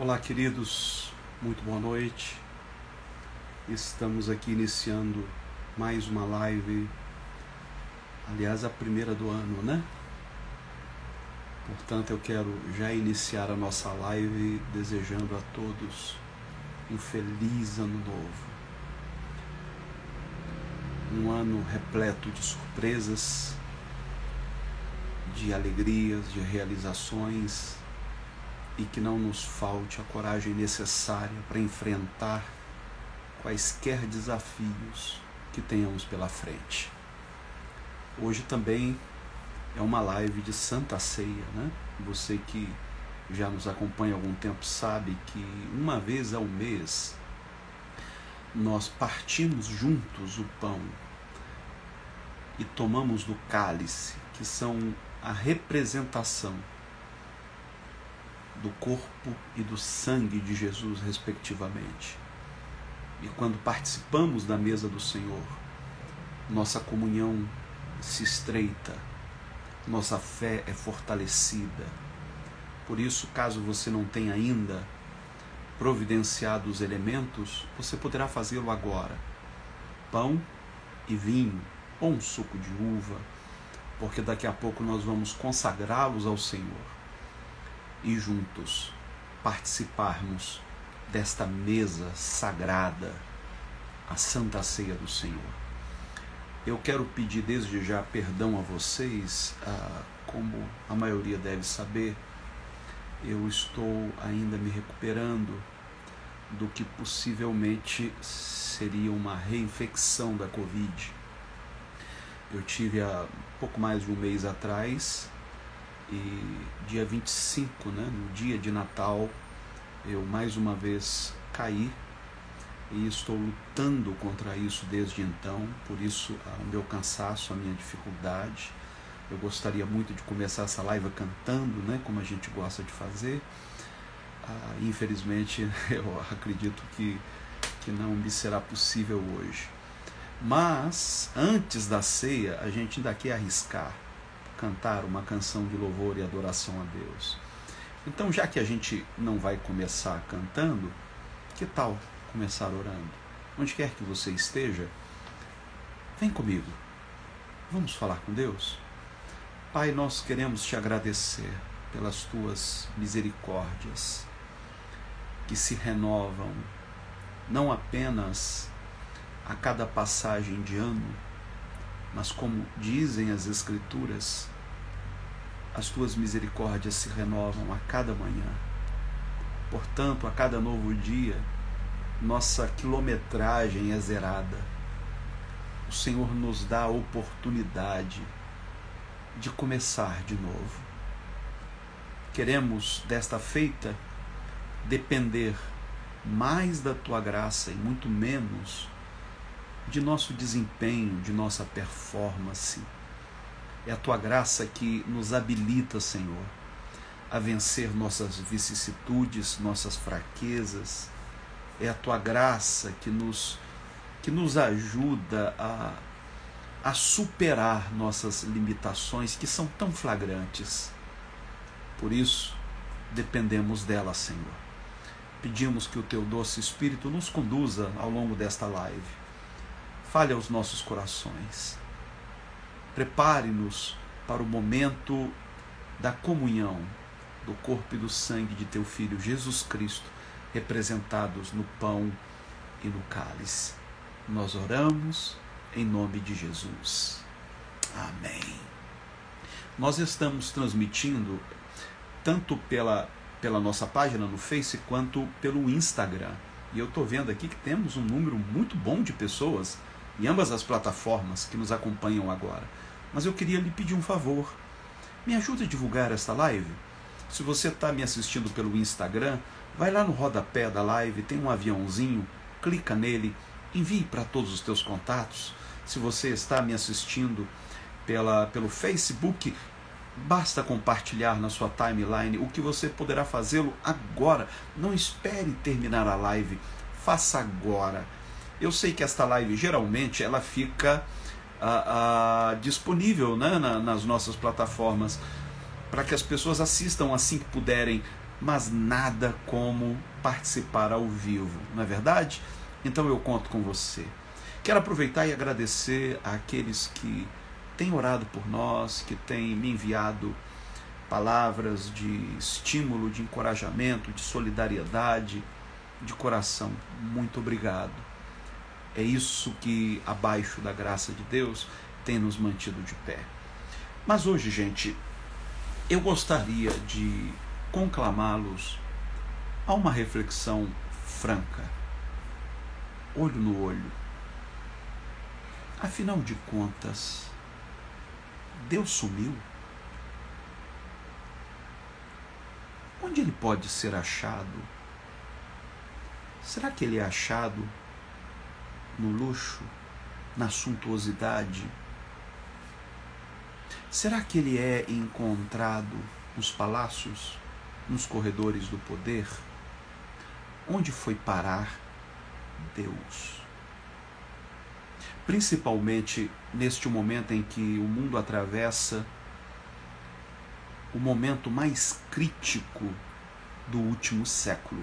Olá, queridos, muito boa noite. Estamos aqui iniciando mais uma live, aliás, a primeira do ano, né? Portanto, eu quero já iniciar a nossa live desejando a todos um feliz ano novo. Um ano repleto de surpresas, de alegrias, de realizações, e que não nos falte a coragem necessária para enfrentar quaisquer desafios que tenhamos pela frente. Hoje também é uma live de Santa Ceia, né? Você que já nos acompanha há algum tempo sabe que uma vez ao mês nós partimos juntos o pão e tomamos do cálice, que são a representação do corpo e do sangue de Jesus, respectivamente. E quando participamos da mesa do Senhor, nossa comunhão se estreita, nossa fé é fortalecida. Por isso, caso você não tenha ainda providenciado os elementos, você poderá fazê-lo agora. Pão e vinho, ou um suco de uva, porque daqui a pouco nós vamos consagrá-los ao Senhor e juntos participarmos desta mesa sagrada, a Santa Ceia do Senhor. Eu quero pedir desde já perdão a vocês, como a maioria deve saber, eu estou ainda me recuperando do que possivelmente seria uma reinfecção da Covid. Eu tive há pouco mais de um mês atrás, e dia 25, no dia de Natal, eu mais uma vez caí e estou lutando contra isso desde então. Por isso o meu cansaço, a minha dificuldade. Eu gostaria muito de começar essa live cantando, como a gente gosta de fazer. Infelizmente eu acredito que não me será possível hoje. Mas antes da ceia a gente ainda quer arriscar, cantar uma canção de louvor e adoração a Deus. Então, já que a gente não vai começar cantando, que tal começar orando? Onde quer que você esteja, vem comigo. Vamos falar com Deus? Pai, nós queremos te agradecer pelas tuas misericórdias que se renovam não apenas a cada passagem de ano, mas como dizem as Escrituras, as tuas misericórdias se renovam a cada manhã. Portanto, a cada novo dia, nossa quilometragem é zerada. O Senhor nos dá a oportunidade de começar de novo. Queremos, desta feita, depender mais da tua graça e muito menos de nosso desempenho, de nossa performance. É a tua graça que nos habilita, Senhor, a vencer nossas vicissitudes, nossas fraquezas. É a tua graça que nos ajuda a superar nossas limitações, que são tão flagrantes. Por isso, dependemos dela, Senhor. Pedimos que o teu doce Espírito nos conduza ao longo desta live. Fale aos nossos corações. Prepare-nos para o momento da comunhão do corpo e do sangue de teu Filho Jesus Cristo, representados no pão e no cálice. Nós oramos em nome de Jesus. Amém. Nós estamos transmitindo tanto pela nossa página no Face quanto pelo Instagram. E eu estou vendo aqui que temos um número muito bom de pessoas em ambas as plataformas que nos acompanham agora. Mas eu queria lhe pedir um favor. Me ajude a divulgar esta live. Se você está me assistindo pelo Instagram, vai lá no rodapé da live, tem um aviãozinho, clica nele, envie para todos os teus contatos. Se você está me assistindo pelo Facebook, basta compartilhar na sua timeline, o que você poderá fazê-lo agora. Não espere terminar a live, faça agora. Eu sei que esta live geralmente ela fica disponível, nas nossas plataformas, para que as pessoas assistam assim que puderem mas nada como participar ao vivo, não é verdade? Então eu conto com você. Quero aproveitar e agradecer àqueles que têm orado por nós, que têm me enviado palavras de estímulo, de encorajamento, de solidariedade, de coração. Muito obrigado. É isso que, abaixo da graça de Deus, tem nos mantido de pé. Mas hoje, gente, eu gostaria de conclamá-los a uma reflexão franca, olho no olho. Afinal de contas, Deus sumiu? Onde ele pode ser achado? Será que ele é achado no luxo, na suntuosidade? Será que ele é encontrado nos palácios, nos corredores do poder? Onde foi parar Deus? Principalmente neste momento em que o mundo atravessa o momento mais crítico do último século.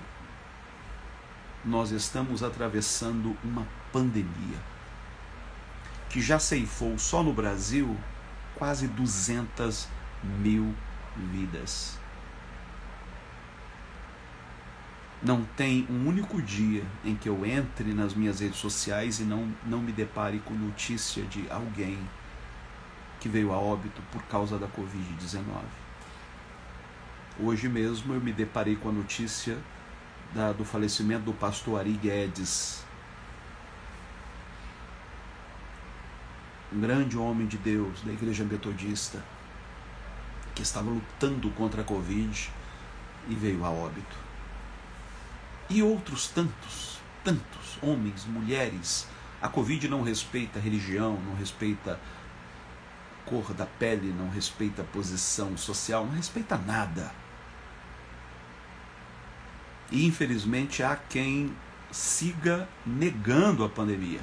Nós estamos atravessando uma pandemia que já ceifou só no Brasil quase 200 mil vidas. Não tem um único dia em que eu entre nas minhas redes sociais e não me depare com notícia de alguém que veio a óbito por causa da Covid-19. Hoje mesmo eu me deparei com a notícia do falecimento do pastor Ari Guedes, um grande homem de Deus da Igreja Metodista, que estava lutando contra a Covid e veio a óbito. E outros tantos, homens, mulheres. A Covid não respeita religião, não respeita cor da pele, não respeita posição social, não respeita nada. E infelizmente há quem siga negando a pandemia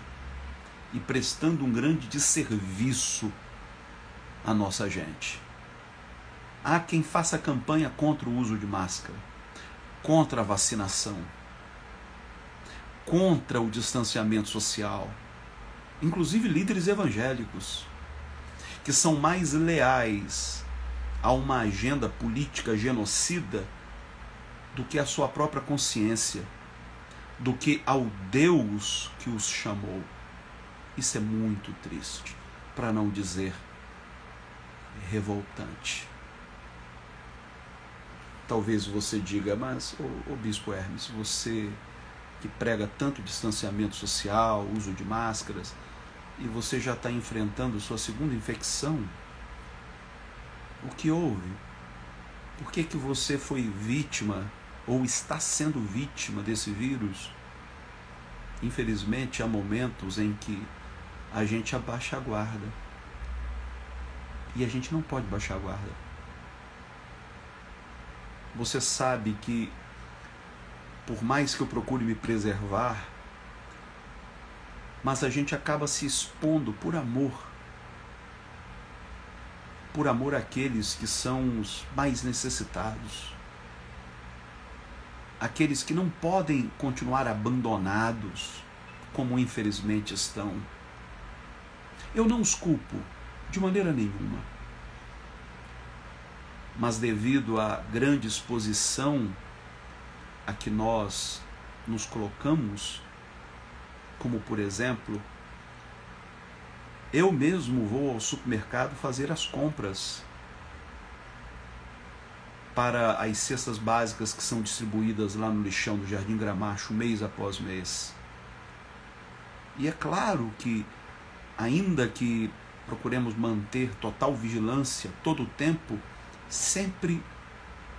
e prestando um grande desserviço à nossa gente. Há quem faça campanha contra o uso de máscara, contra a vacinação, contra o distanciamento social, inclusive líderes evangélicos, que são mais leais a uma agenda política genocida do que a sua própria consciência, do que ao Deus que os chamou. Isso é muito triste, para não dizer revoltante. Talvez você diga, mas, ô Bispo Hermes, você que prega tanto distanciamento social, uso de máscaras, e você já está enfrentando sua segunda infecção, o que houve? Por que você foi vítima, ou está sendo vítima desse vírus? Infelizmente, há momentos em que a gente abaixa a guarda, e a gente não pode baixar a guarda. Você sabe que, por mais que eu procure me preservar, mas a gente acaba se expondo por amor àqueles que são os mais necessitados, aqueles que não podem continuar abandonados, como infelizmente estão. Eu não os culpo de maneira nenhuma, mas devido à grande exposição a que nós nos colocamos, como por exemplo, eu mesmo vou ao supermercado fazer as compras para as cestas básicas que são distribuídas lá no lixão do Jardim Gramacho, mês após mês. E é claro que, ainda que procuremos manter total vigilância todo o tempo, sempre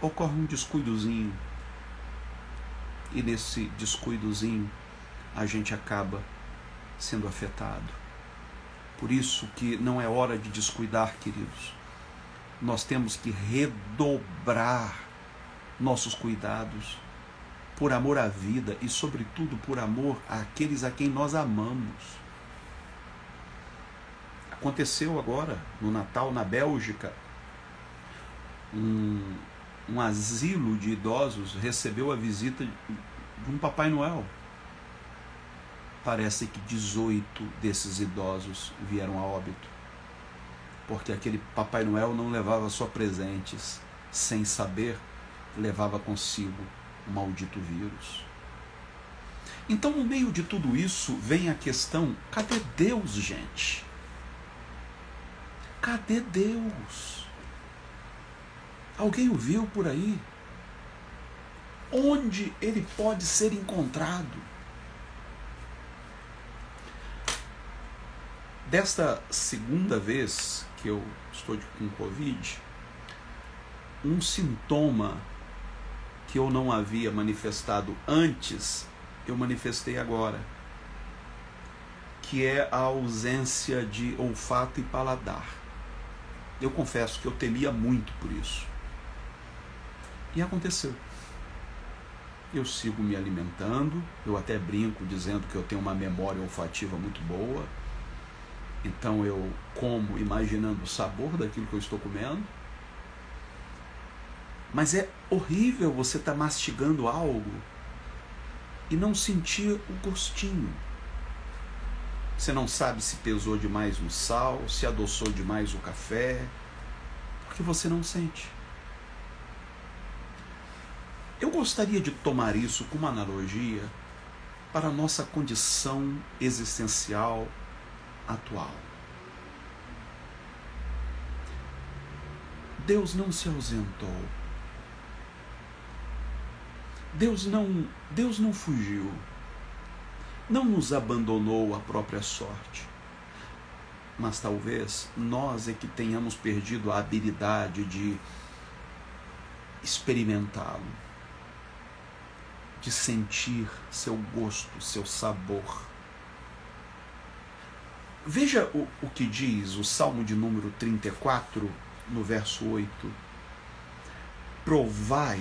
ocorre um descuidozinho. E nesse descuidozinho a gente acaba sendo afetado. Por isso que não é hora de descuidar, queridos. Nós temos que redobrar nossos cuidados por amor à vida e, sobretudo, por amor àqueles a quem nós amamos. Aconteceu agora, no Natal, na Bélgica, um um asilo de idosos recebeu a visita de um Papai Noel. Parece que 18 desses idosos vieram a óbito, porque aquele Papai Noel não levava só presentes, sem saber, levava consigo o maldito vírus. Então, no meio de tudo isso, vem a questão: cadê Deus, gente? Cadê Deus? Alguém o viu por aí? Onde ele pode ser encontrado? Desta segunda vez que eu estou com Covid, um sintoma que eu não havia manifestado antes, eu manifestei agora, que é a ausência de olfato e paladar. Eu confesso que eu temia muito por isso. E aconteceu. Eu sigo me alimentando, eu até brinco dizendo que eu tenho uma memória olfativa muito boa, então eu como imaginando o sabor daquilo que eu estou comendo. Mas é horrível você estar mastigando algo e não sentir o gostinho. Você não sabe se pesou demais no sal, se adoçou demais o café, porque você não sente. Eu gostaria de tomar isso como analogia para a nossa condição existencial atual. Deus não se ausentou. Deus não fugiu. Não nos abandonou à própria sorte. Mas talvez nós é que tenhamos perdido a habilidade de experimentá-lo, de sentir seu gosto, seu sabor. Veja o que diz o Salmo de número 34, no verso 8. Provai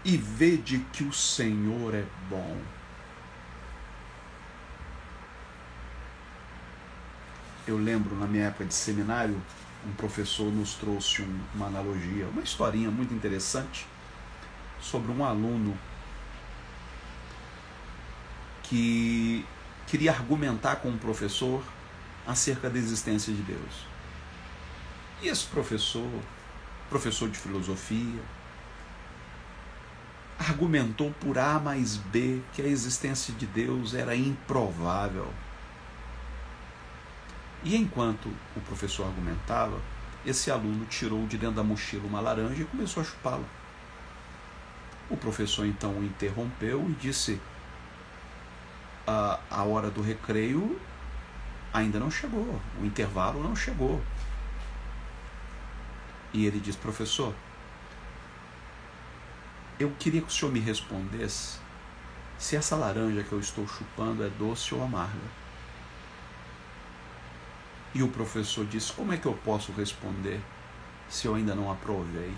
e vede que o Senhor é bom. Eu lembro, na minha época de seminário, um professor nos trouxe uma analogia, uma historinha muito interessante sobre um aluno que queria argumentar com um professor acerca da existência de Deus. E esse professor de filosofia, argumentou por A mais B que a existência de Deus era improvável. E enquanto o professor argumentava, esse aluno tirou de dentro da mochila uma laranja e começou a chupá-la. O professor então o interrompeu e disse: a hora do recreio ainda não chegou, o intervalo não chegou. E ele disse: professor, eu queria que o senhor me respondesse se essa laranja que eu estou chupando é doce ou amarga. E o professor disse: como é que eu posso responder se eu ainda não a provei?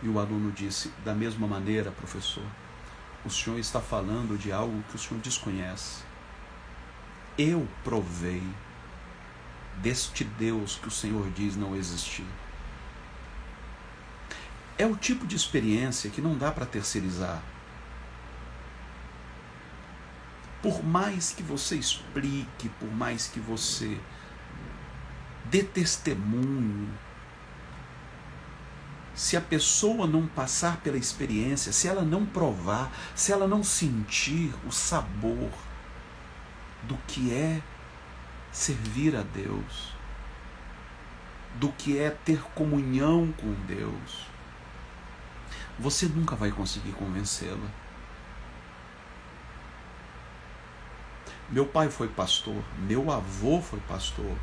E o aluno disse: da mesma maneira, professor, o senhor está falando de algo que o senhor desconhece. Eu provei deste Deus que o Senhor diz não existir. É o tipo de experiência que não dá para terceirizar. Por mais que você explique, por mais que você dê testemunho, se a pessoa não passar pela experiência, se ela não provar, se ela não sentir o sabor do que é servir a Deus, do que é ter comunhão com Deus, você nunca vai conseguir convencê-la. Meu pai foi pastor, meu avô foi pastor,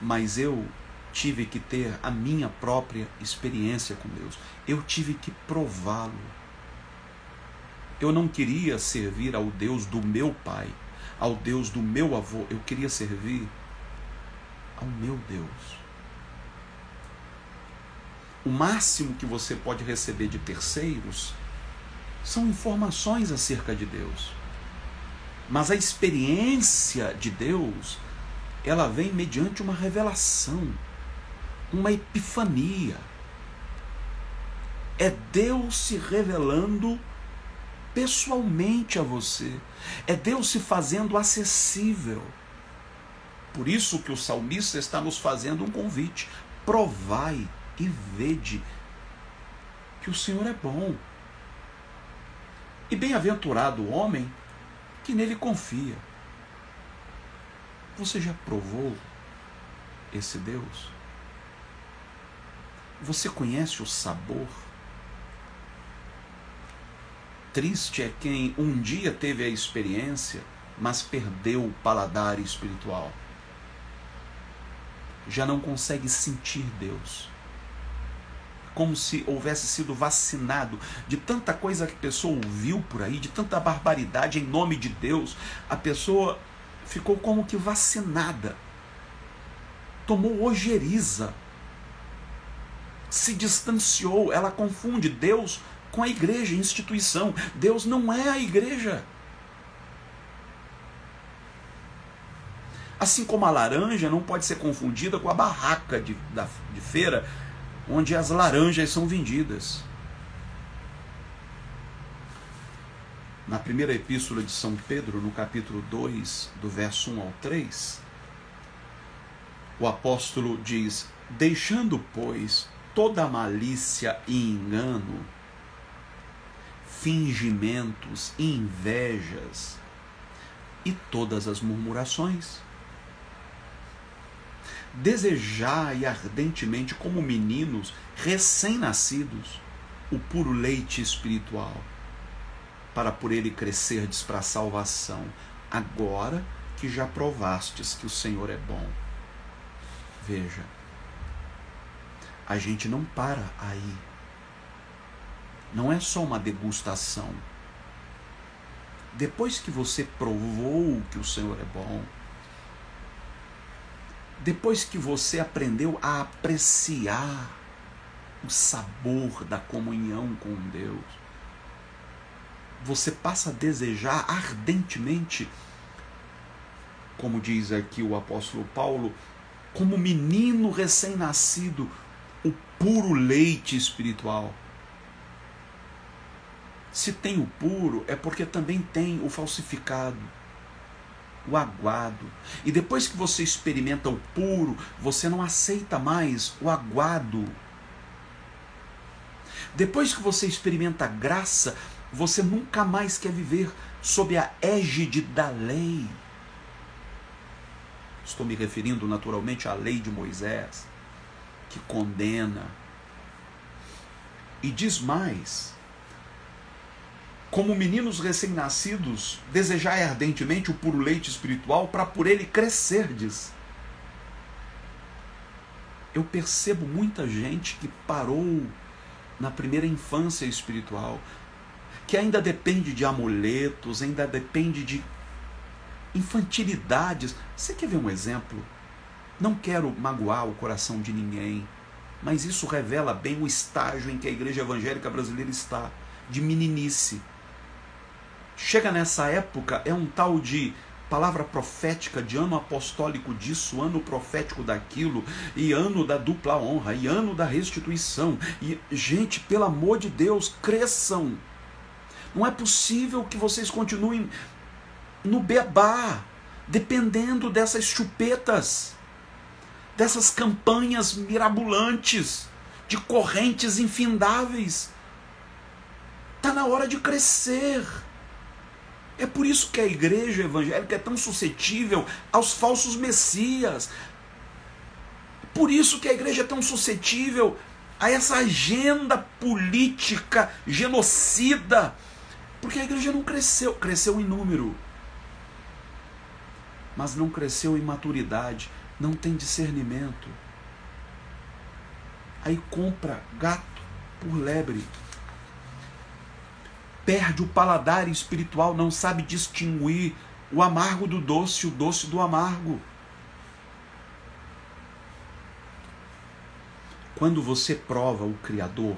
mas eu tive que ter a minha própria experiência com Deus. Eu tive que prová-lo. Eu não queria servir ao Deus do meu pai, ao Deus do meu avô. Eu queria servir ao meu Deus. O máximo que você pode receber de terceiros são informações acerca de Deus. Mas a experiência de Deus, ela vem mediante uma revelação. uma epifania. É Deus se revelando pessoalmente a você. É Deus se fazendo acessível. Por isso que o salmista está nos fazendo um convite. Provai e vede que o Senhor é bom. E bem-aventurado o homem que nele confia. Você já provou esse Deus? Você conhece o sabor? Triste é quem um dia teve a experiência, mas perdeu o paladar espiritual. Já não consegue sentir Deus. Como se houvesse sido vacinado de tanta coisa que a pessoa ouviu por aí, de tanta barbaridade em nome de Deus. A pessoa ficou como que vacinada. Tomou ojeriza. Se distanciou. Ela confunde Deus com a igreja, instituição. Deus não é a igreja. Assim como a laranja não pode ser confundida com a barraca de feira, onde as laranjas são vendidas. Na primeira epístola de São Pedro, no capítulo 2, do verso 1 ao 3, o apóstolo diz: deixando, pois, toda malícia e engano, fingimentos e invejas e todas as murmurações, desejai ardentemente, como meninos recém-nascidos, o puro leite espiritual, para por ele crescerdes para a salvação, agora que já provastes que o Senhor é bom. Veja, a gente não para aí. Não é só uma degustação. Depois que você provou que o Senhor é bom, depois que você aprendeu a apreciar o sabor da comunhão com Deus, você passa a desejar ardentemente, como diz aqui o apóstolo Paulo, como menino recém-nascido, o puro leite espiritual. Se tem o puro, é porque também tem o falsificado, o aguado. E depois que você experimenta o puro, você não aceita mais o aguado. Depois que você experimenta a graça, você nunca mais quer viver sob a égide da lei. Estou me referindo naturalmente à lei de Moisés, que condena. E diz mais: como meninos recém-nascidos, desejai ardentemente o puro leite espiritual, para por ele crescerdes. Eu percebo muita gente que parou na primeira infância espiritual, que ainda depende de amuletos, ainda depende de infantilidades. Você quer ver um exemplo? Não quero magoar o coração de ninguém, mas isso revela bem o estágio em que a igreja evangélica brasileira está, de meninice. Chega nessa época, é um tal de palavra profética, de ano apostólico disso, ano profético daquilo, e ano da dupla honra, e ano da restituição. E, gente, pelo amor de Deus, cresçam. Não é possível que vocês continuem no beabá, dependendo dessas chupetas, dessas campanhas mirabolantes, de correntes infindáveis. Está na hora de crescer. É por isso que a igreja evangélica é tão suscetível aos falsos messias. Por isso que a igreja é tão suscetível a essa agenda política genocida. Porque a igreja não cresceu. Cresceu em número, mas não cresceu em maturidade. Não tem discernimento. Aí compra gato por lebre. Perde o paladar espiritual, não sabe distinguir o amargo do doce, o doce do amargo. Quando você prova o Criador,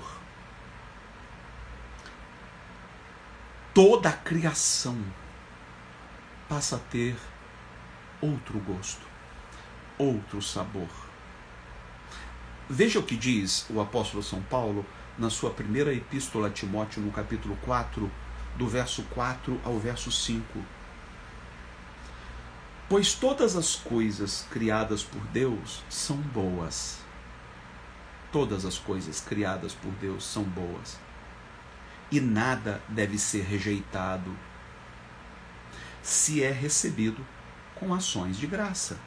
toda a criação passa a ter outro gosto, outro sabor. Veja o que diz o apóstolo São Paulo na sua primeira epístola a Timóteo, no capítulo 4, do verso 4 ao verso 5. Pois todas as coisas criadas por Deus são boas. Todas as coisas criadas por Deus são boas. E nada deve ser rejeitado se é recebido com ações de graça.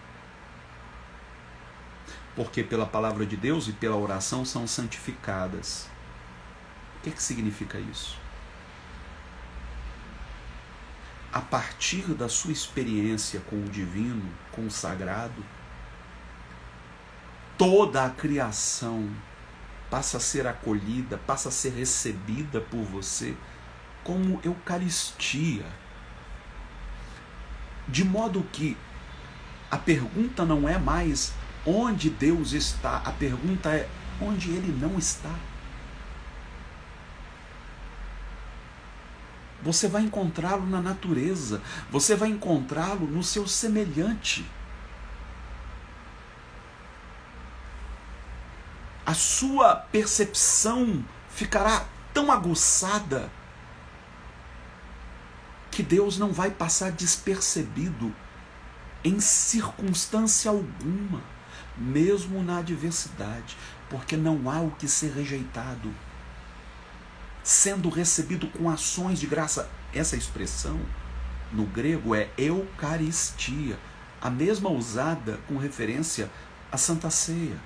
Porque pela palavra de Deus e pela oração são santificadas. O que significa isso? A partir da sua experiência com o divino, com o sagrado, toda a criação passa a ser acolhida, passa a ser recebida por você como Eucaristia. De modo que a pergunta não é mais onde Deus está, a pergunta é onde Ele não está. Você vai encontrá-lo na natureza, você vai encontrá-lo no seu semelhante. A sua percepção ficará tão aguçada que Deus não vai passar despercebido em circunstância alguma, mesmo na adversidade, porque não há o que ser rejeitado. Sendo recebido com ações de graça. Essa expressão no grego é Eucaristia, a mesma usada com referência à Santa Ceia.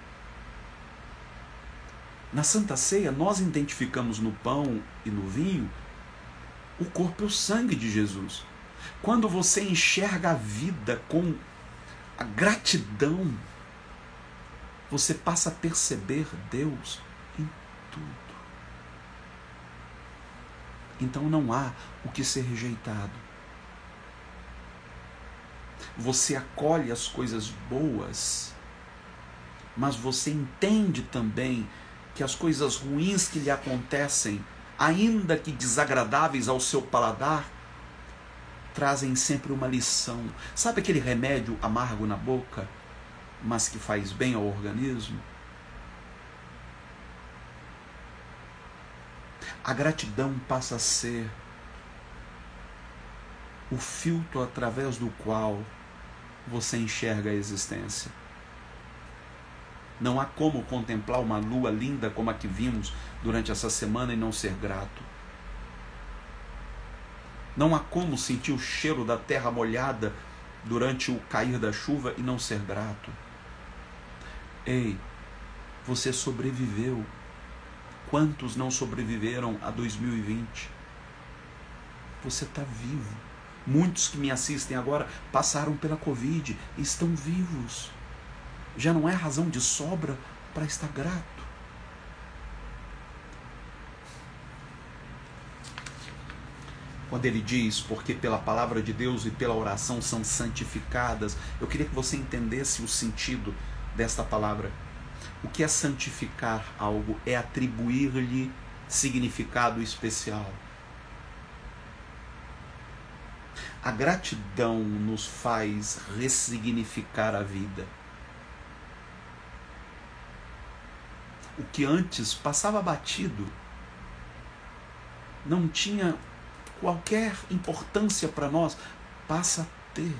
Na Santa Ceia nós identificamos no pão e no vinho o corpo e o sangue de Jesus. Quando você enxerga a vida com a gratidão, você passa a perceber Deus em tudo. Então não há o que ser rejeitado. Você acolhe as coisas boas, mas você entende também que as coisas ruins que lhe acontecem, ainda que desagradáveis ao seu paladar, trazem sempre uma lição. Sabe aquele remédio amargo na boca, mas que faz bem ao organismo? A gratidão passa a ser o filtro através do qual você enxerga a existência. Não há como contemplar uma lua linda como a que vimos durante essa semana e não ser grato. Não há como sentir o cheiro da terra molhada durante o cair da chuva e não ser grato. Ei, você sobreviveu. Quantos não sobreviveram a 2020? Você está vivo. Muitos que me assistem agora passaram pela Covid e estão vivos. Já não é razão de sobra para estar grato. Quando ele diz, porque pela palavra de Deus e pela oração são santificadas, eu queria que você entendesse o sentido desta palavra. O que é santificar algo? É atribuir-lhe significado especial. A gratidão nos faz ressignificar a vida. O que antes passava batido, não tinha qualquer importância para nós, passa a ter.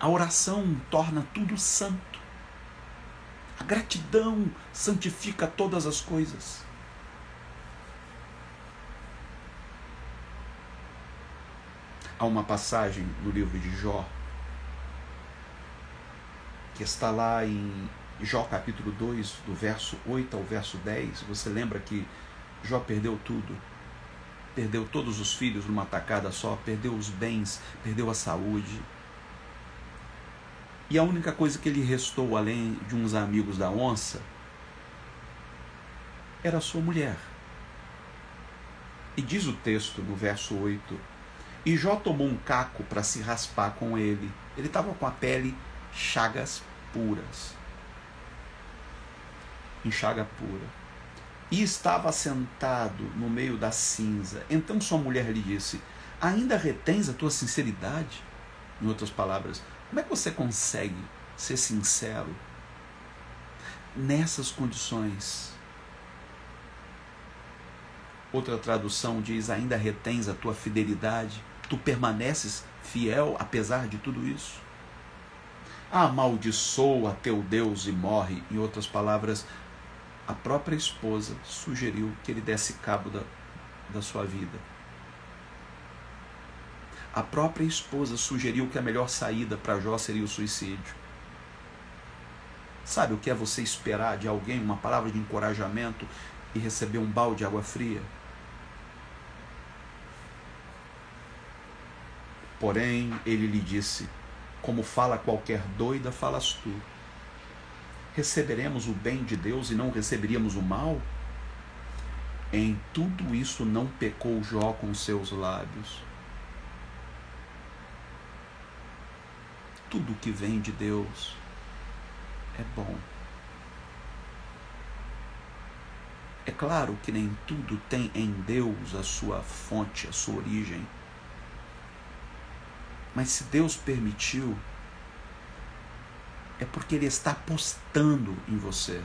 A oração torna tudo santo. A gratidão santifica todas as coisas. Há uma passagem no livro de Jó, que está lá em Jó capítulo 2, do verso 8 ao verso 10. Você lembra que Jó perdeu tudo. Perdeu todos os filhos numa tacada só, perdeu os bens, perdeu a saúde. E a única coisa que lhe restou, além de uns amigos da onça, era a sua mulher. E diz o texto no verso 8, e Jó tomou um caco para se raspar com ele. Ele estava com a pele chagas puras. Em chaga pura. E estava sentado no meio da cinza. Então sua mulher lhe disse, ainda retens a tua sinceridade? Em outras palavras, como é que você consegue ser sincero nessas condições, outra tradução diz: ainda retens a tua fidelidade, tu permaneces fiel apesar de tudo isso. Amaldiçoa teu Deus e morre. Em outras palavras, a própria esposa sugeriu que ele desse cabo da sua vida. A própria esposa sugeriu que a melhor saída para Jó seria o suicídio. Sabe o que é você esperar de alguém uma palavra de encorajamento e receber um balde de água fria? Porém, ele lhe disse: como fala qualquer doida, falas tu. Receberemos o bem de Deus e não receberíamos o mal? Em tudo isso não pecou Jó com seus lábios. Tudo que vem de Deus é bom. É claro que nem tudo tem em Deus a sua fonte, a sua origem. Mas se Deus permitiu, é porque Ele está apostando em você.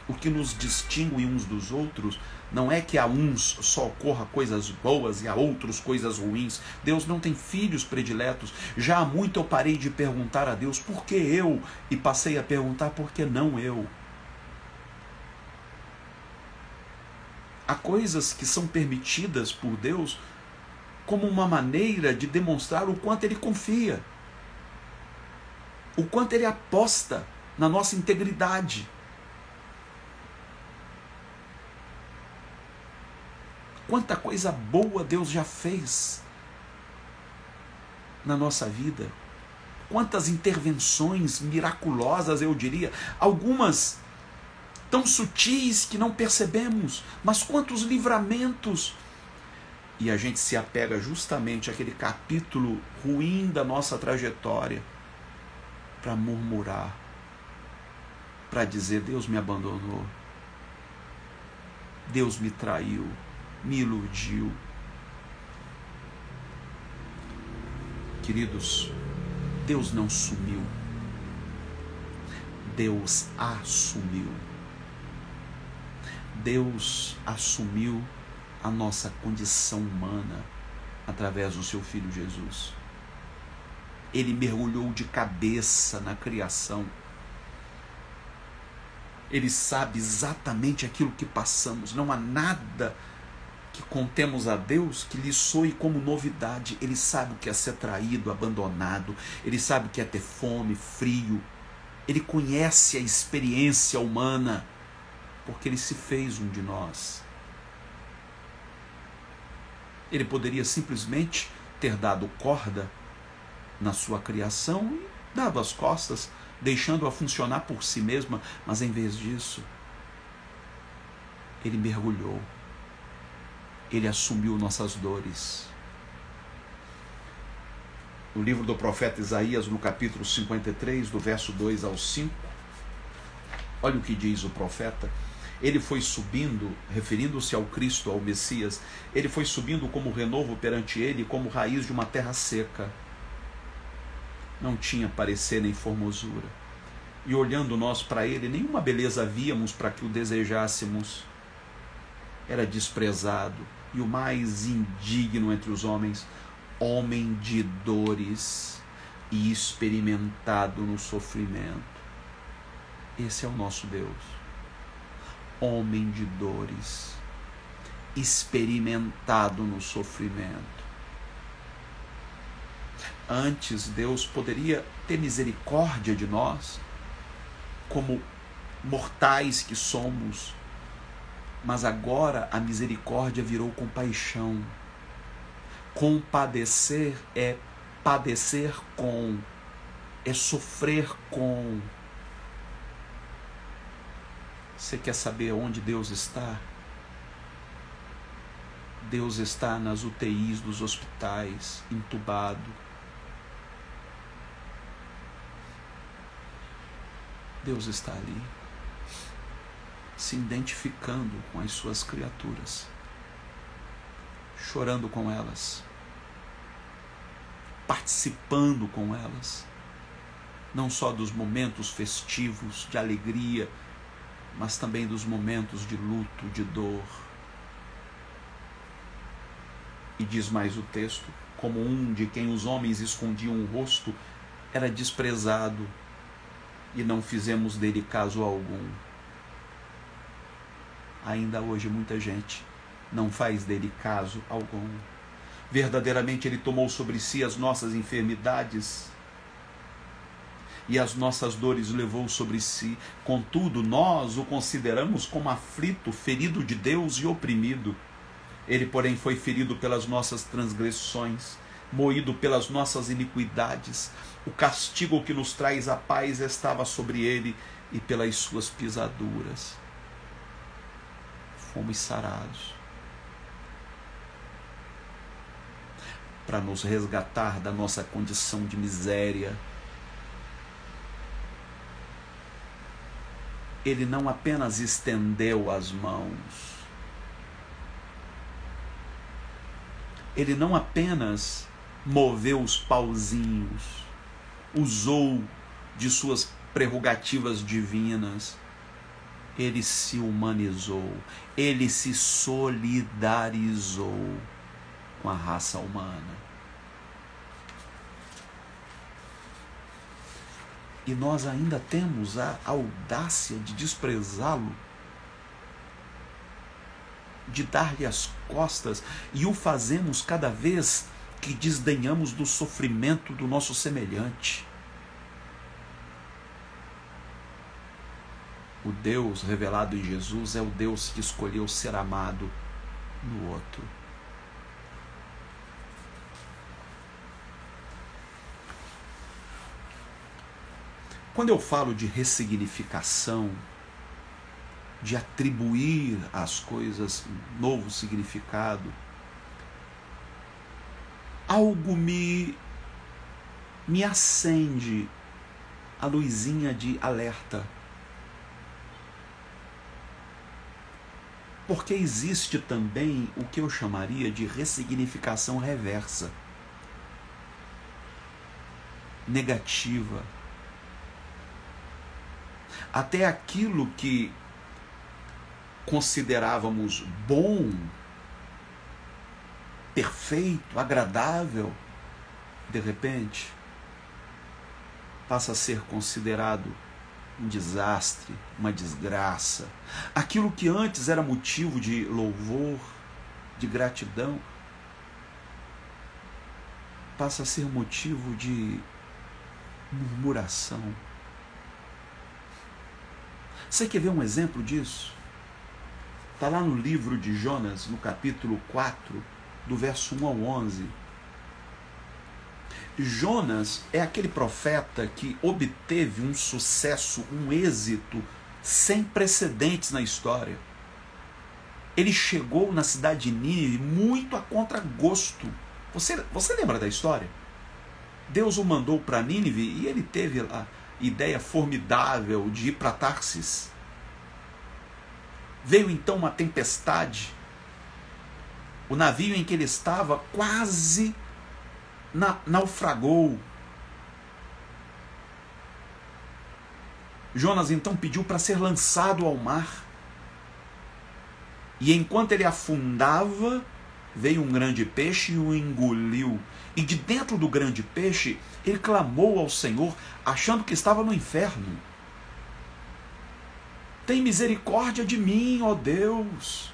O que nos distingue uns dos outros não é que a uns só ocorra coisas boas e a outros coisas ruins. Deus não tem filhos prediletos. Já há muito eu parei de perguntar a Deus por que eu, e passei a perguntar por que não eu. Há coisas que são permitidas por Deus como uma maneira de demonstrar o quanto Ele confia, o quanto Ele aposta na nossa integridade. Quanta coisa boa Deus já fez na nossa vida, quantas intervenções miraculosas, eu diria, algumas tão sutis que não percebemos, mas quantos livramentos. E a gente se apega justamente àquele capítulo ruim da nossa trajetória para murmurar, para dizer: Deus me abandonou, Deus me traiu, me iludiu. Queridos, Deus não sumiu, Deus assumiu. Deus assumiu a nossa condição humana através do seu Filho Jesus. Ele mergulhou de cabeça na criação. Ele sabe exatamente aquilo que passamos. Não há nada que contemos a Deus que lhe soe como novidade. Ele sabe o que é ser traído, abandonado. Ele sabe o que é ter fome, frio. Ele conhece a experiência humana, porque Ele se fez um de nós. Ele poderia simplesmente ter dado corda na sua criação e dado as costas, deixando-a funcionar por si mesma, mas em vez disso, Ele mergulhou. Ele assumiu nossas dores. No livro do profeta Isaías, no capítulo 53, do verso 2 ao 5, olha o que diz o profeta. Ele foi subindo, referindo-se ao Cristo, ao Messias, ele foi subindo como renovo perante ele, como raiz de uma terra seca. Não tinha parecer nem formosura. E olhando nós para ele, nenhuma beleza víamos para que o desejássemos. Era desprezado e o mais indigno entre os homens, homem de dores e experimentado no sofrimento. Esse é o nosso Deus. Homem de dores, experimentado no sofrimento. Antes, Deus poderia ter misericórdia de nós, como mortais que somos, mas agora a misericórdia virou compaixão. Compadecer é padecer com, é sofrer com. Você quer saber onde Deus está? Deus está nas UTIs dos hospitais, entubado. Deus está ali, se identificando com as suas criaturas, chorando com elas, participando com elas, não só dos momentos festivos, de alegria, mas também dos momentos de luto, de dor. E diz mais o texto, como um de quem os homens escondiam o rosto, era desprezado, e não fizemos dele caso algum. Ainda hoje muita gente não faz dele caso algum. Verdadeiramente ele tomou sobre si as nossas enfermidades e as nossas dores levou sobre si. Contudo, nós o consideramos como aflito, ferido de Deus e oprimido. Ele, porém, foi ferido pelas nossas transgressões, moído pelas nossas iniquidades. O castigo que nos traz a paz estava sobre ele, e pelas suas pisaduras fomos sarados. Para nos resgatar da nossa condição de miséria, ele não apenas estendeu as mãos, ele não apenas moveu os pauzinhos, usou de suas prerrogativas divinas, ele se humanizou, ele se solidarizou com a raça humana. E nós ainda temos a audácia de desprezá-lo, de dar-lhe as costas, e o fazemos cada vez que desdenhamos do sofrimento do nosso semelhante. O Deus revelado em Jesus é o Deus que escolheu ser amado no outro. Quando eu falo de ressignificação, de atribuir às coisas um novo significado, algo me acende a luzinha de alerta. Porque existe também o que eu chamaria de ressignificação reversa, negativa. Até aquilo que considerávamos bom, perfeito, agradável, de repente passa a ser considerado um desastre, uma desgraça. Aquilo que antes era motivo de louvor, de gratidão, passa a ser motivo de murmuração. Você quer ver um exemplo disso? Está lá no livro de Jonas, no capítulo 4, do verso 1 ao 11. Jonas é aquele profeta que obteve um sucesso, um êxito sem precedentes na história. Ele chegou na cidade de Nínive muito a contragosto. Você lembra da história? Deus o mandou para Nínive e ele teve a ideia formidável de ir para Tarsis. Veio então uma tempestade. O navio em que ele estava quase naufragou. Jonas então pediu para ser lançado ao mar. E enquanto ele afundava, veio um grande peixe e o engoliu. E de dentro do grande peixe, ele clamou ao Senhor, achando que estava no inferno. Tem misericórdia de mim, ó Deus.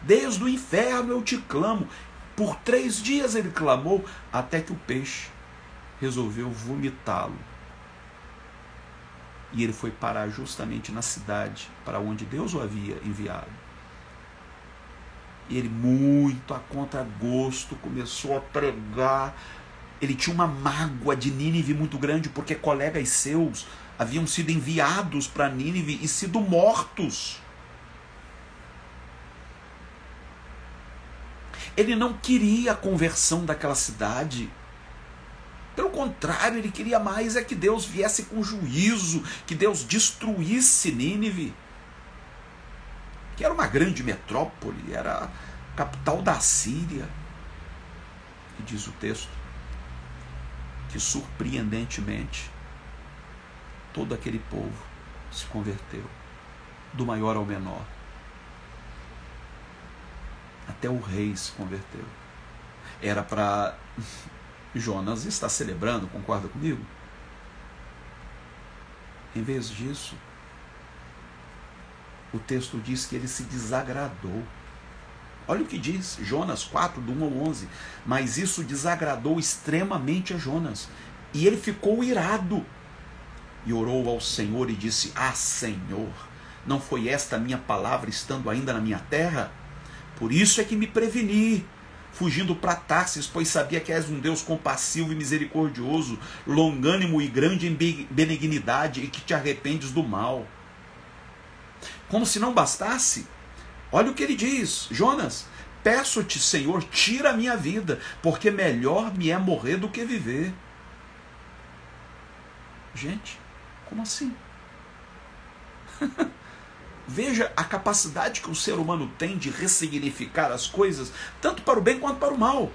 Desde o inferno eu te clamo. Por 3 dias ele clamou, até que o peixe resolveu vomitá-lo. E ele foi parar justamente na cidade para onde Deus o havia enviado. E ele, muito a contragosto, começou a pregar. Ele tinha uma mágoa de Nínive muito grande, porque colegas seus haviam sido enviados para Nínive e sido mortos. Ele não queria a conversão daquela cidade. Pelo contrário, ele queria mais que Deus viesse com juízo, que Deus destruísse Nínive, que era uma grande metrópole, era a capital da Síria. E diz o texto que, surpreendentemente, todo aquele povo se converteu, do maior ao menor. Até o rei se converteu. Era para Jonas estar celebrando, concorda comigo? Em vez disso, o texto diz que ele se desagradou. Olha o que diz Jonas 4, do 1 ao 11. Mas isso desagradou extremamente a Jonas, e ele ficou irado. E orou ao Senhor e disse: Ah, Senhor, não foi esta a minha palavra estando ainda na minha terra? Por isso é que me preveni, fugindo para Tarsis, pois sabia que és um Deus compassivo e misericordioso, longânimo e grande em benignidade, e que te arrependes do mal. Como se não bastasse, olha o que ele diz: Jonas, peço-te, Senhor, tira a minha vida, porque melhor me é morrer do que viver. Gente, como assim? Veja a capacidade que o ser humano tem de ressignificar as coisas, tanto para o bem quanto para o mal.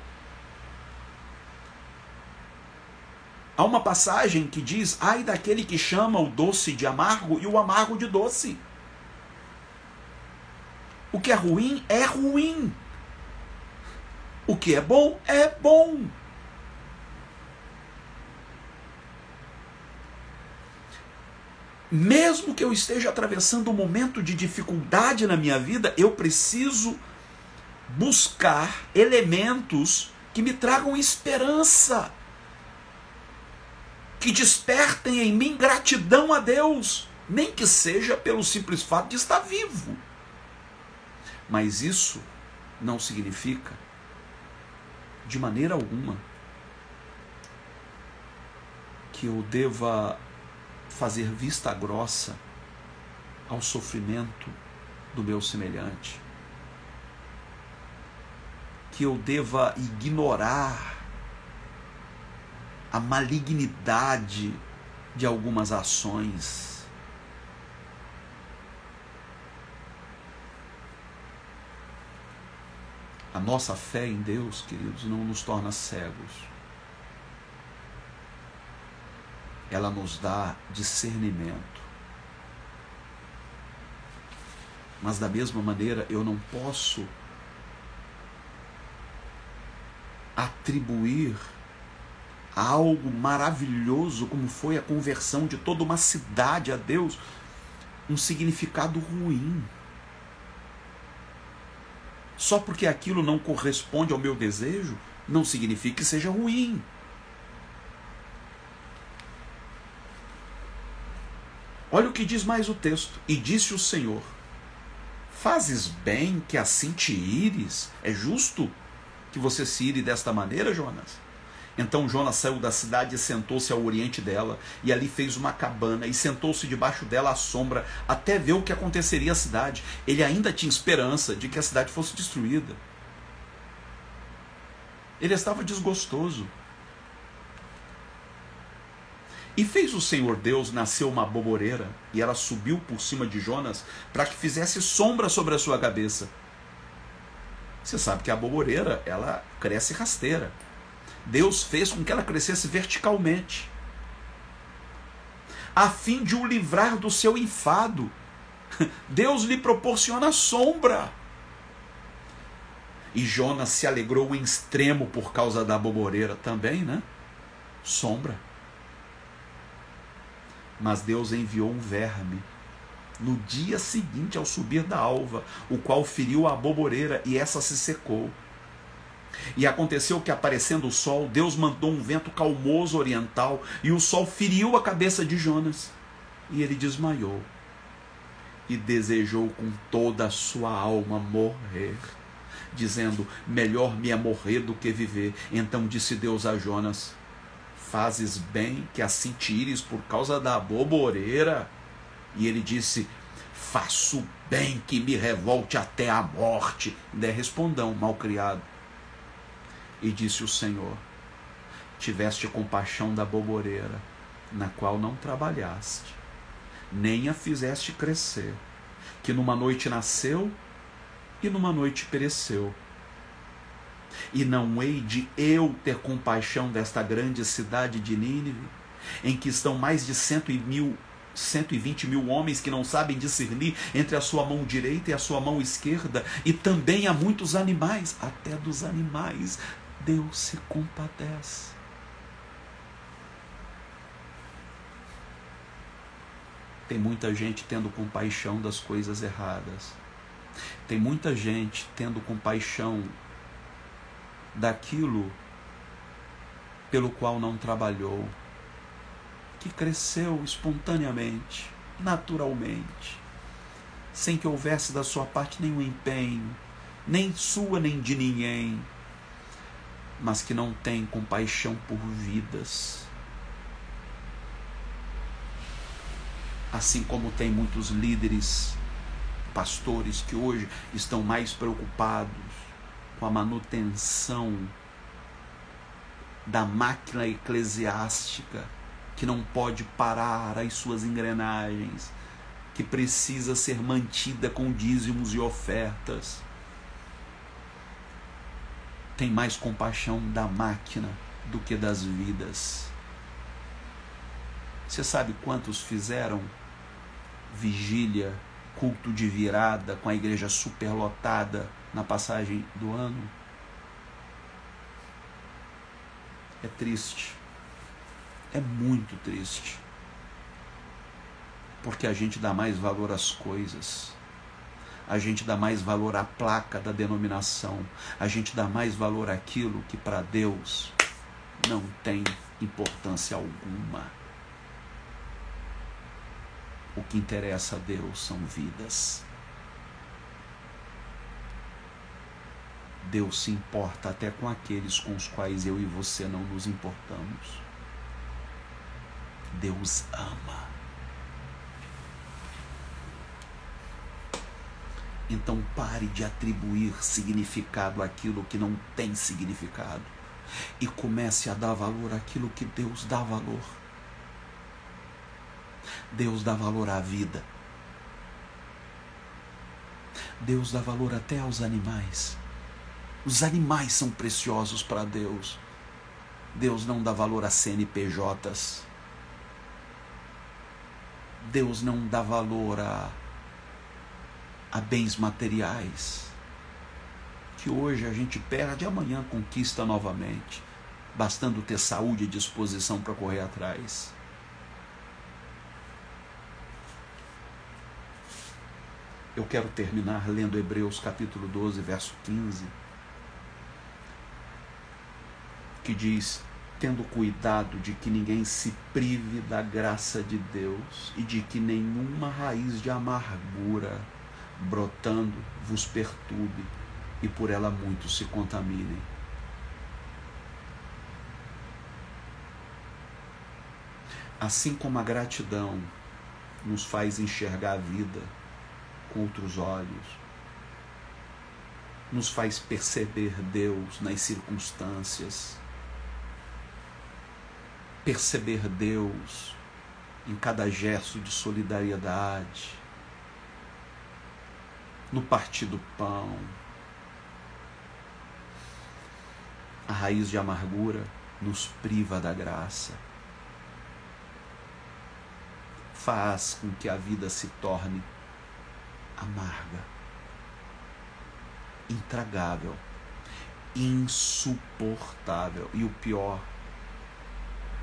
Há uma passagem que diz: ai daquele que chama o doce de amargo e o amargo de doce. O que é ruim é ruim. O que é bom é bom. Mesmo que eu esteja atravessando um momento de dificuldade na minha vida, eu preciso buscar elementos que me tragam esperança, que despertem em mim gratidão a Deus, nem que seja pelo simples fato de estar vivo. Mas isso não significa, de maneira alguma, que eu deva fazer vista grossa ao sofrimento do meu semelhante, que eu deva ignorar a malignidade de algumas ações. A nossa fé em Deus, queridos, não nos torna cegos. Ela nos dá discernimento. Mas da mesma maneira, eu não posso atribuir a algo maravilhoso, como foi a conversão de toda uma cidade a Deus, um significado ruim. Só porque aquilo não corresponde ao meu desejo, não significa que seja ruim. Olha o que diz mais o texto. E disse o Senhor: fazes bem que assim te ires? É justo que você se ire desta maneira, Jonas? Então Jonas saiu da cidade e sentou-se ao oriente dela, e ali fez uma cabana, e sentou-se debaixo dela à sombra, até ver o que aconteceria à cidade. Ele ainda tinha esperança de que a cidade fosse destruída. Ele estava desgostoso. E fez o Senhor Deus nascer uma aboboreira, e ela subiu por cima de Jonas, para que fizesse sombra sobre a sua cabeça. Você sabe que a aboboreira, ela cresce rasteira. Deus fez com que ela crescesse verticalmente, a fim de o livrar do seu enfado. Deus lhe proporciona sombra. E Jonas se alegrou em extremo por causa da aboboreira também, né? Sombra. Mas Deus enviou um verme no dia seguinte ao subir da alva, o qual feriu a aboboreira, e essa se secou. E aconteceu que, aparecendo o sol, Deus mandou um vento calmoso oriental, e o sol feriu a cabeça de Jonas, e ele desmaiou, e desejou com toda a sua alma morrer, dizendo: melhor me é morrer do que viver. Então disse Deus a Jonas: fazes bem que assim te ires por causa da aboboreira? E ele disse: faço bem que me revolte até a morte. Ainda é respondão, malcriado. E disse o Senhor: tiveste compaixão da aboboreira, na qual não trabalhaste, nem a fizeste crescer, que numa noite nasceu e numa noite pereceu. E não hei de eu ter compaixão desta grande cidade de Nínive, em que estão mais de 120 mil homens que não sabem discernir entre a sua mão direita e a sua mão esquerda, e também há muitos animais, até dos animais Deus se compadece. Tem muita gente tendo compaixão das coisas erradas. Tem muita gente tendo compaixão daquilo pelo qual não trabalhou, que cresceu espontaneamente, naturalmente, sem que houvesse da sua parte nenhum empenho, nem sua nem de ninguém, mas que não tem compaixão por vidas. Assim como tem muitos líderes, pastores, que hoje estão mais preocupados com a manutenção da máquina eclesiástica, que não pode parar as suas engrenagens, que precisa ser mantida com dízimos e ofertas. Tem mais compaixão da máquina do que das vidas. Você sabe quantos fizeram vigília, culto de virada, com a igreja superlotada na passagem do ano? É triste. É muito triste. Porque a gente dá mais valor às coisas. A gente dá mais valor à placa da denominação. A gente dá mais valor àquilo que para Deus não tem importância alguma. O que interessa a Deus são vidas. Deus se importa até com aqueles com os quais eu e você não nos importamos. Deus ama. Então pare de atribuir significado àquilo que não tem significado e comece a dar valor àquilo que Deus dá valor. Deus dá valor à vida. Deus dá valor até aos animais. Os animais são preciosos para Deus. Deus não dá valor a CNPJs. Deus não dá valor a bens materiais, que hoje a gente perde, amanhã conquista novamente, bastando ter saúde e disposição para correr atrás. Eu quero terminar lendo Hebreus capítulo 12, verso 15, que diz: tendo cuidado de que ninguém se prive da graça de Deus e de que nenhuma raiz de amargura brotando vos perturbe e por ela muitos se contaminem. Assim como a gratidão nos faz enxergar a vida com outros olhos, nos faz perceber Deus nas circunstâncias, perceber Deus em cada gesto de solidariedade, no partir do pão. A raiz de amargura nos priva da graça, faz com que a vida se torne amarga, intragável, insuportável. E o pior,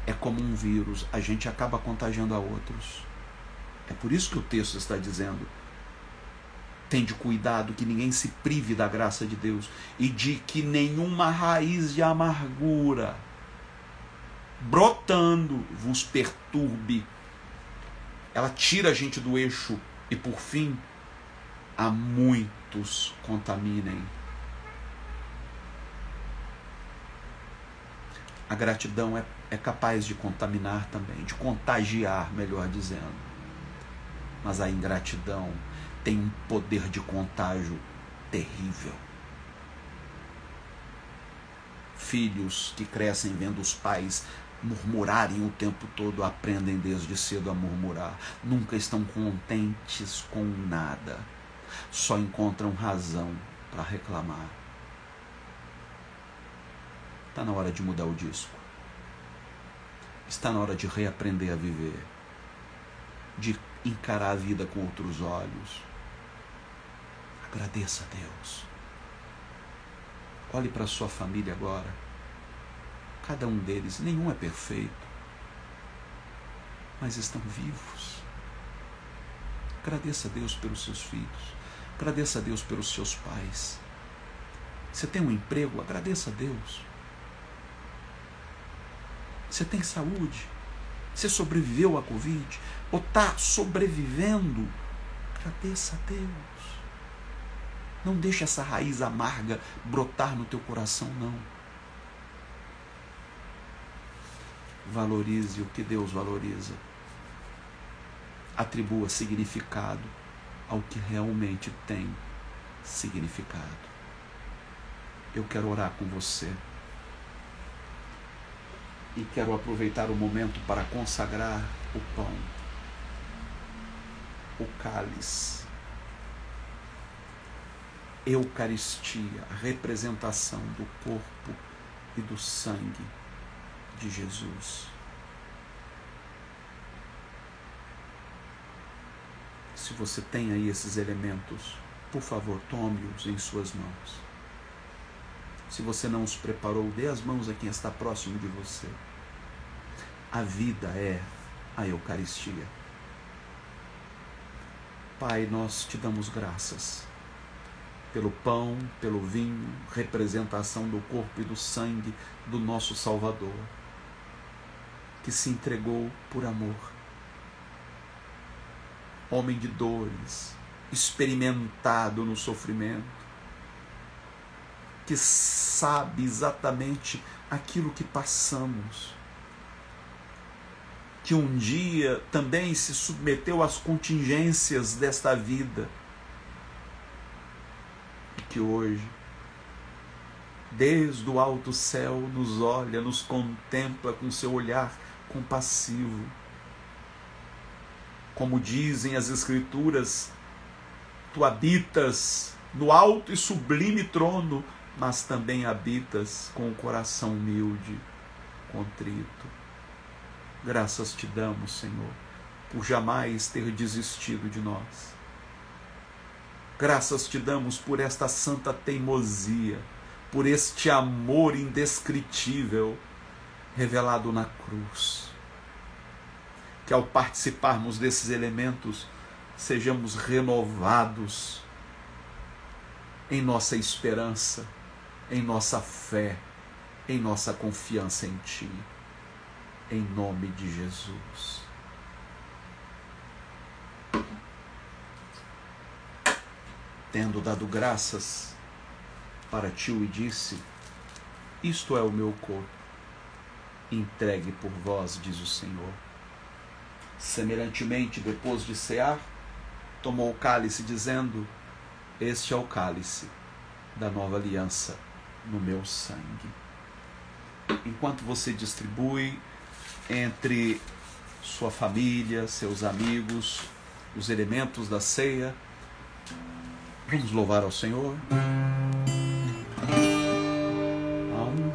é como um vírus, a gente acaba contagiando a outros. É por isso que o texto está dizendo: tende cuidado que ninguém se prive da graça de Deus e de que nenhuma raiz de amargura brotando vos perturbe. Ela tira a gente do eixo e, por fim, a muitos contaminem. A gratidão é capaz de contaminar também, de contagiar, melhor dizendo. Mas a ingratidão tem um poder de contágio terrível. Filhos que crescem vendo os pais murmurarem o tempo todo, aprendem desde cedo a murmurar. Nunca estão contentes com nada. Só encontram razão para reclamar. Está na hora de mudar o disco. Está na hora de reaprender a viver, de encarar a vida com outros olhos. Agradeça a Deus. Olhe para a sua família agora. Cada um deles, nenhum é perfeito, mas estão vivos. Agradeça a Deus pelos seus filhos. Agradeça a Deus pelos seus pais. Você tem um emprego? Agradeça a Deus. Você tem saúde? Você sobreviveu à Covid? Ou está sobrevivendo? Agradeça a Deus. Não deixe essa raiz amarga brotar no teu coração, não. Valorize o que Deus valoriza. Atribua significado ao que realmente tem significado. Eu quero orar com você. E quero aproveitar o momento para consagrar o pão, o cálice, Eucaristia, a representação do corpo e do sangue de Jesus. Se você tem aí esses elementos, por favor, tome-os em suas mãos. Se você não os preparou, dê as mãos a quem está próximo de você. A vida é a Eucaristia. Pai, nós te damos graças pelo pão, pelo vinho, representação do corpo e do sangue do nosso Salvador, que se entregou por amor. Homem de dores, experimentado no sofrimento, que sabe exatamente aquilo que passamos, que um dia também se submeteu às contingências desta vida, e que hoje, desde o alto céu, nos olha, nos contempla com seu olhar compassivo. Como dizem as Escrituras, tu habitas no alto e sublime trono, mas também habitas com o coração humilde, contrito. Graças te damos, Senhor, por jamais ter desistido de nós. Graças te damos por esta santa teimosia, por este amor indescritível revelado na cruz. Que ao participarmos desses elementos, sejamos renovados em nossa esperança, em nossa fé, em nossa confiança em Ti. Em nome de Jesus. Tendo dado graças, partiu e disse: isto é o meu corpo, entregue por vós, diz o Senhor. Semelhantemente, depois de cear, tomou o cálice, dizendo: este é o cálice da nova aliança no meu sangue. Enquanto você distribui entre sua família, seus amigos, os elementos da ceia, vamos louvar ao Senhor. Há um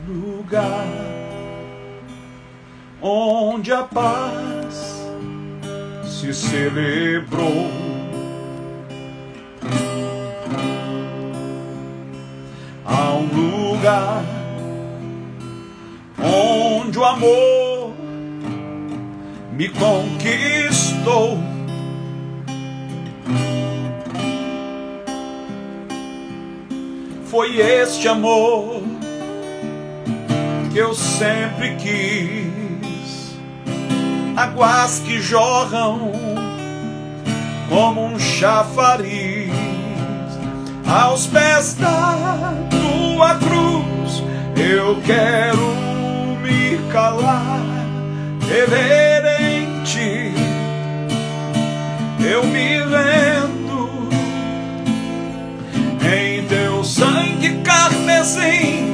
lugar onde a paz se celebrou, há um lugar onde o amor me conquistou. Foi este amor que eu sempre quis, águas que jorram como um chafariz aos pés da tua cruz. Eu quero me calar, reverente, eu me rendo em teu sangue carmesim.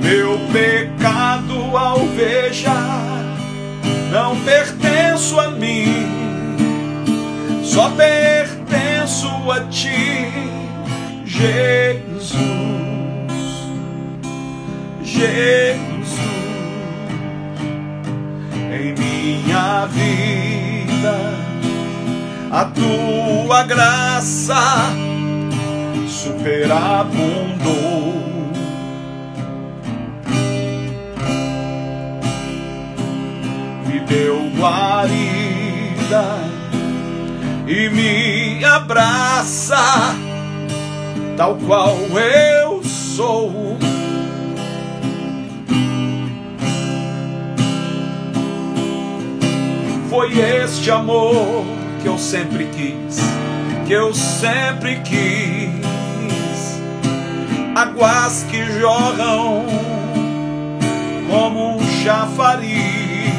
Meu pecado alvejar, não pertenço a mim, só pertenço a ti, Jesus. Jesus, em minha vida, a tua graça superabundou. Me deu guarida e me abraça, tal qual eu sou. Foi este amor que eu sempre quis, águas que jorram como um chafariz,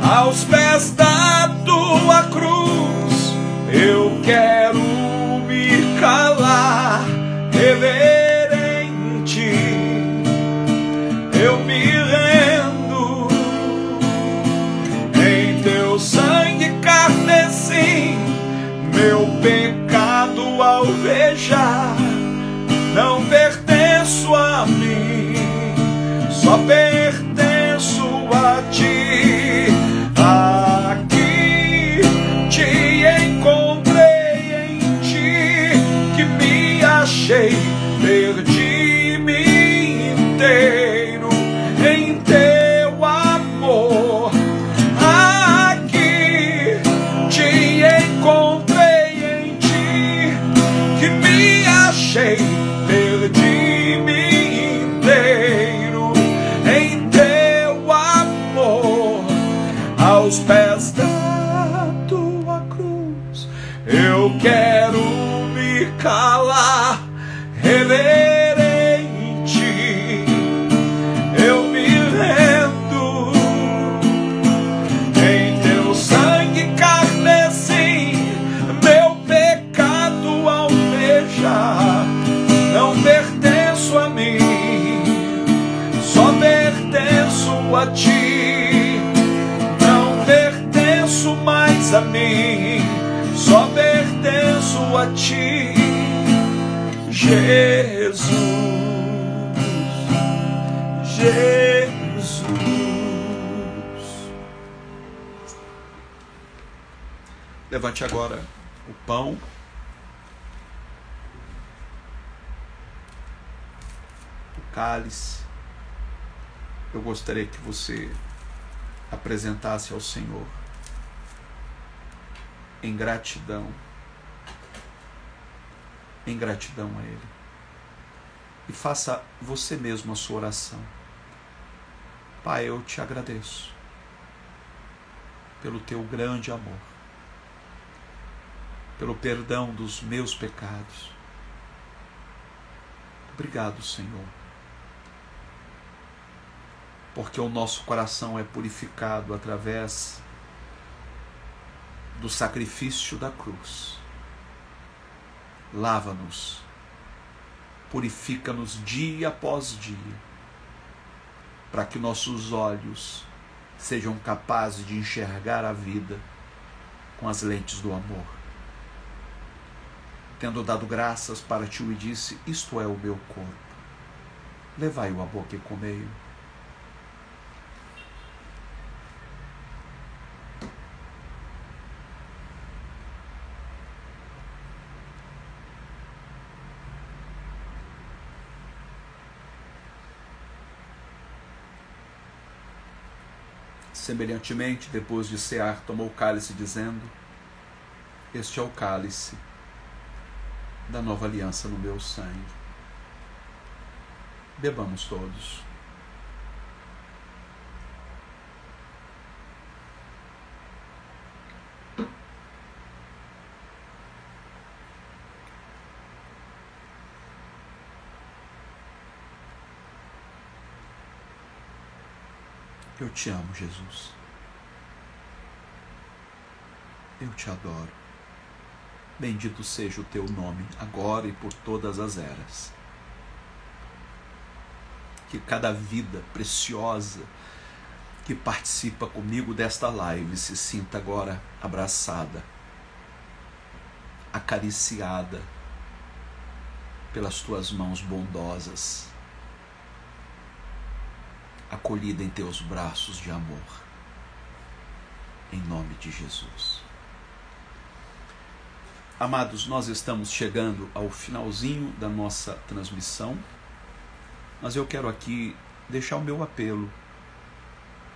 aos pés da tua cruz eu quero me calar, reverente, eu me rendo em teu sangue carmesim, meu pecado alvejar. Não pertenço a mim, só pertenço a ti. Aqui te encontrei, em ti que me achei, perdi-me inteiro em teu amor. Aqui te encontrei, em ti que me achei, perdi-me inteiro em teu amor. Aos pés da tua cruz eu quero me calar, reverente, eu me rendo em teu sangue carmesim, meu pecado alvejar. Não pertenço a mim, só pertenço a ti. Não pertenço mais a mim, só pertenço a ti. Jesus, Jesus. Levante agora o pão, cálice. Eu gostaria que você apresentasse ao Senhor em gratidão a Ele, e faça você mesmo a sua oração. Pai, eu te agradeço pelo teu grande amor, pelo perdão dos meus pecados. Obrigado, Senhor, porque o nosso coração é purificado através do sacrifício da cruz. Lava-nos, purifica-nos dia após dia, para que nossos olhos sejam capazes de enxergar a vida com as lentes do amor. Tendo dado graças para ti, e disse: isto é o meu corpo, levai-o à boca e comei-o. Semelhantemente, depois de cear, tomou o cálice, dizendo: este é o cálice da nova aliança no meu sangue. Bebamos todos. Eu te amo, Jesus. Eu te adoro. Bendito seja o teu nome, agora e por todas as eras. Que cada vida preciosa que participa comigo desta live se sinta agora abraçada, acariciada pelas tuas mãos bondosas. acolhida em teus braços de amor. Em nome de Jesus. Amados, nós estamos chegando ao finalzinho da nossa transmissão, mas eu quero aqui deixar o meu apelo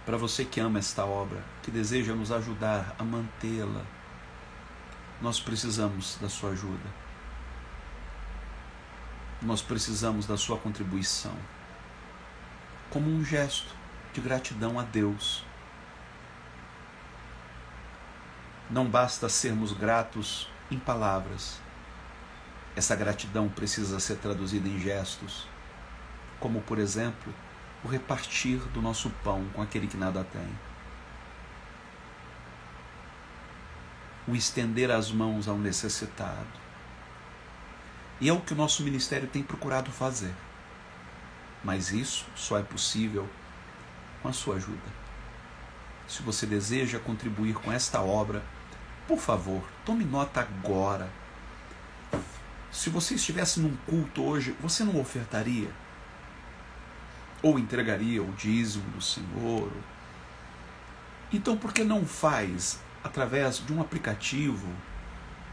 para você que ama esta obra, que deseja nos ajudar a mantê-la. Nós precisamos da sua ajuda. Nós precisamos da sua contribuição, como um gesto de gratidão a Deus. Não basta sermos gratos em palavras. Essa gratidão precisa ser traduzida em gestos, como, por exemplo, o repartir do nosso pão com aquele que nada tem. O estender as mãos ao necessitado. E é o que o nosso ministério tem procurado fazer. Mas isso só é possível com a sua ajuda. Se você deseja contribuir com esta obra, por favor, tome nota agora. Se você estivesse num culto hoje, você não ofertaria? Ou entregaria o dízimo do Senhor? Então, por que não faz através de um aplicativo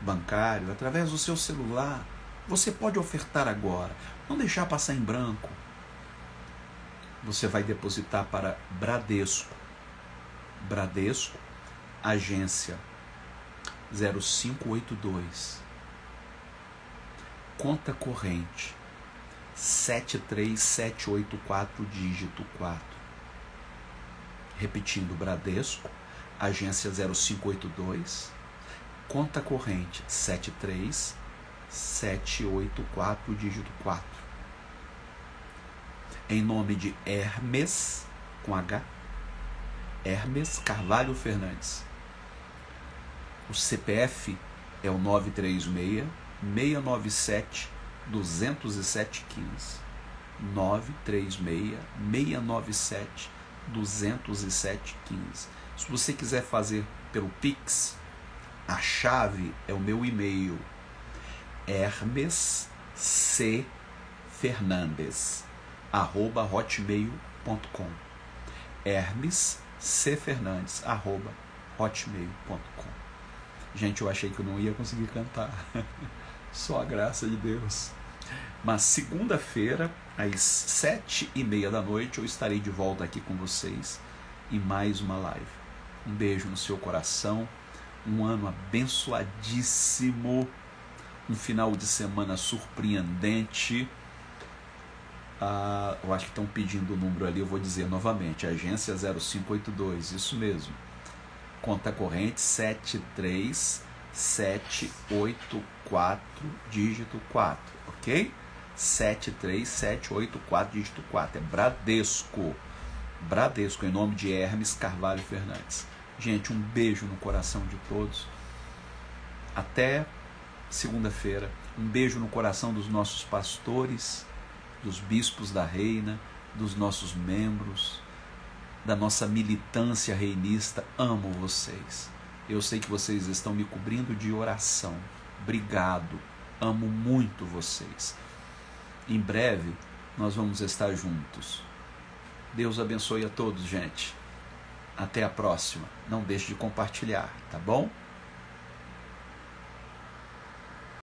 bancário, através do seu celular? Você pode ofertar agora, não deixar passar em branco. Você vai depositar para Bradesco, agência 0582, conta corrente 73784, dígito 4. Repetindo, Bradesco, agência 0582, conta corrente 73784, dígito 4. Em nome de Hermes, com H, Hermes Carvalho Fernandes. O CPF é o 936-697-20715. 936-697-20715. Se você quiser fazer pelo Pix, a chave é o meu e-mail, hermescfernandes@hotmail.com. hermescfernandes@hotmail.com. Gente, eu achei que eu não ia conseguir cantar. Só a graça de Deus. Mas segunda-feira, às 7h30 da noite, eu estarei de volta aqui com vocês em mais uma live. Um beijo no seu coração. Um ano abençoadíssimo. Um final de semana surpreendente. Eu acho que estão pedindo o número ali, eu vou dizer novamente. Agência 0582, isso mesmo. Conta corrente 73784, dígito 4, ok? 73784, dígito 4, é Bradesco. Bradesco, em nome de Hermes Carvalho Fernandes. Gente, um beijo no coração de todos. Até segunda-feira. Um beijo no coração dos nossos pastores, dos bispos da reina, dos nossos membros, da nossa militância reinista. Amo vocês. Eu sei que vocês estão me cobrindo de oração. Obrigado. Amo muito vocês. Em breve nós vamos estar juntos. Deus abençoe a todos, gente. Até a próxima. Não deixe de compartilhar, tá bom?